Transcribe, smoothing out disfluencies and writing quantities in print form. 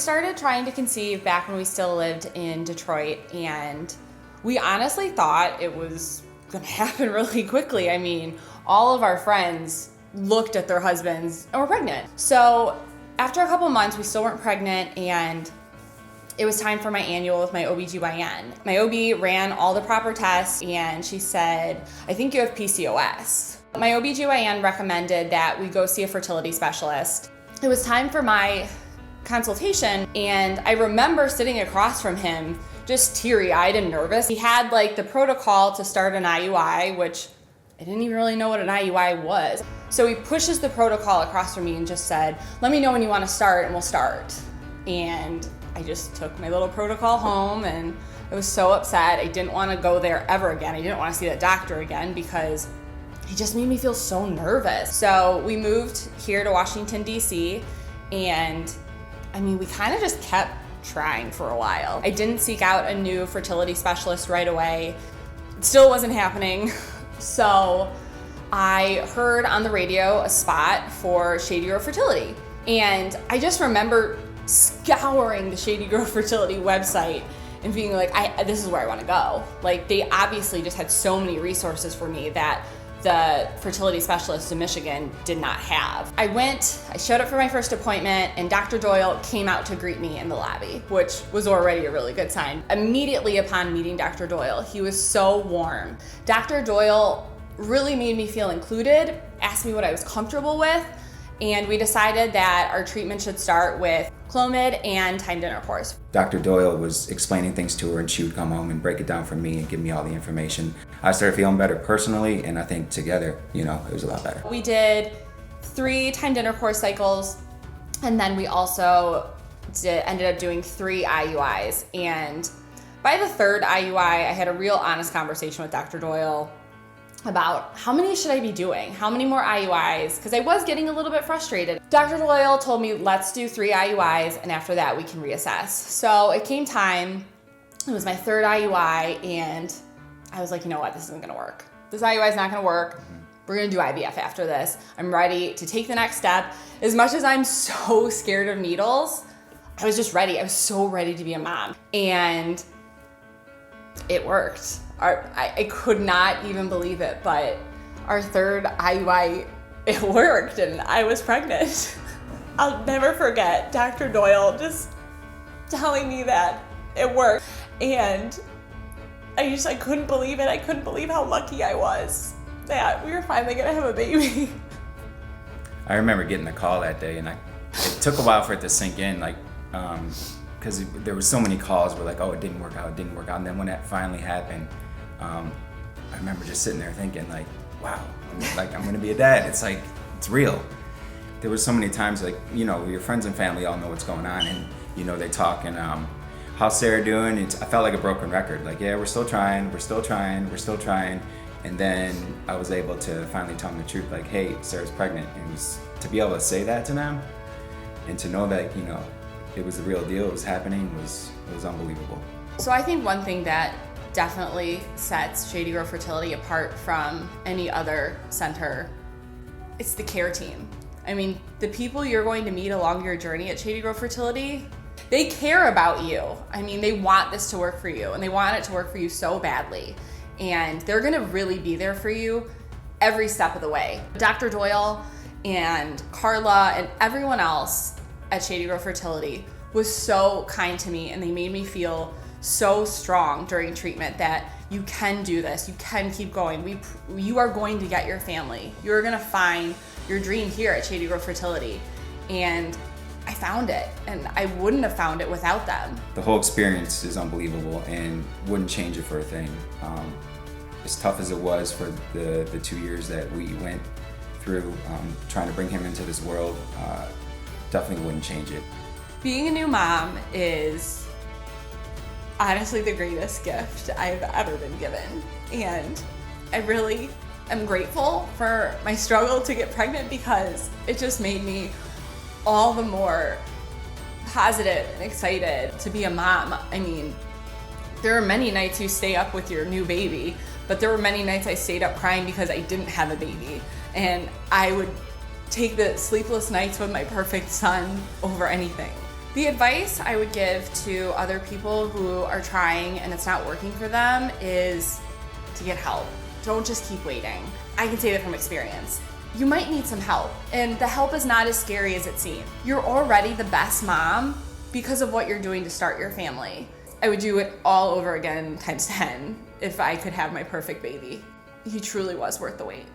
started trying to conceive back when we still lived in Detroit, and we honestly thought it was gonna happen really quickly. I mean, all of our friends looked at their husbands and were pregnant. So after a couple months, we still weren't pregnant, and it was time for my annual with my OBGYN. My OB ran all the proper tests, and she said, I think you have PCOS. My OBGYN recommended that we go see a fertility specialist. It was time for my consultation, and I remember sitting across from him just teary-eyed and nervous. He had like the protocol to start an IUI, which I didn't even really know what an IUI was. So he pushes the protocol across from me and just said, let me know when you want to start and we'll start. And I just took my little protocol home, and I was so upset. I didn't want to go there ever again. I didn't want to see that doctor again because he just made me feel so nervous. So we moved here to Washington, D.C., and I mean, we kind of just kept trying for a while. I didn't seek out a new fertility specialist right away. It still wasn't happening. So I heard on the radio a spot for Shady Grove Fertility. And I just remember scouring the Shady Grove Fertility website and being like, this is where I want to go. Like, they obviously just had so many resources for me that the fertility specialist in Michigan did not have. I showed up for my first appointment, and Dr. Doyle came out to greet me in the lobby, which was already a really good sign. Immediately upon meeting Dr. Doyle, he was so warm. Dr. Doyle really made me feel included, asked me what I was comfortable with, and we decided that our treatment should start with Clomid and timed intercourse. Dr. Doyle was explaining things to her, and she would come home and break it down for me and give me all the information. I started feeling better personally, and I think together, it was a lot better. We did 3 timed intercourse cycles, and then we also ended up doing 3 IUIs. And by the 3rd IUI, I had a real honest conversation with Dr. Doyle about how many should I be doing? How many more IUIs? Because I was getting a little bit frustrated. Dr. Doyle told me, let's do 3 IUIs, and after that we can reassess. So it came time, it was my 3rd IUI, and I was like, you know what, this isn't gonna work. This IUI is not gonna work. We're gonna do IVF after this. I'm ready to take the next step. As much as I'm so scared of needles, I was just ready. I was so ready to be a mom. And it worked. I could not even believe it, but our 3rd IUI, it worked, and I was pregnant. I'll never forget Dr. Doyle just telling me that it worked, and I couldn't believe it. I couldn't believe how lucky I was that we were finally gonna have a baby. I remember getting the call that day, and it took a while for it to sink in, because there were so many calls where like, oh, it didn't work out, and then when that finally happened, I remember just sitting there thinking like, wow, I'm gonna be a dad. It's like, it's real. There were so many times like, your friends and family all know what's going on, and they talk, and how's Sarah doing? I felt like a broken record. Like, yeah, we're still trying. And then I was able to finally tell them the truth, like, hey, Sarah's pregnant. And to be able to say that to them, and to know that, it was the real deal, it was happening, was unbelievable. So I think one thing that definitely sets Shady Grove Fertility apart from any other center, it's the care team. I mean, the people you're going to meet along your journey at Shady Grove Fertility, they care about you. I mean, they want this to work for you, and they want it to work for you so badly. And they're gonna really be there for you every step of the way. Dr. Doyle and Carla and everyone else at Shady Grove Fertility was so kind to me, and they made me feel so strong during treatment that you can do this, you can keep going. You are going to get your family. You're gonna find your dream here at Shady Grove Fertility. And I found it, and I wouldn't have found it without them. The whole experience is unbelievable, and wouldn't change it for a thing. As tough as it was for the 2 years that we went through trying to bring him into this world, definitely wouldn't change it. Being a new mom is honestly the greatest gift I've ever been given. And I really am grateful for my struggle to get pregnant, because it just made me all the more positive and excited to be a mom. I mean, there are many nights you stay up with your new baby, but there were many nights I stayed up crying because I didn't have a baby. And I would take the sleepless nights with my perfect son over anything. The advice I would give to other people who are trying and it's not working for them is to get help. Don't just keep waiting. I can say that from experience. You might need some help, and the help is not as scary as it seems. You're already the best mom because of what you're doing to start your family. I would do it all over again times 10 if I could have my perfect baby. He truly was worth the wait.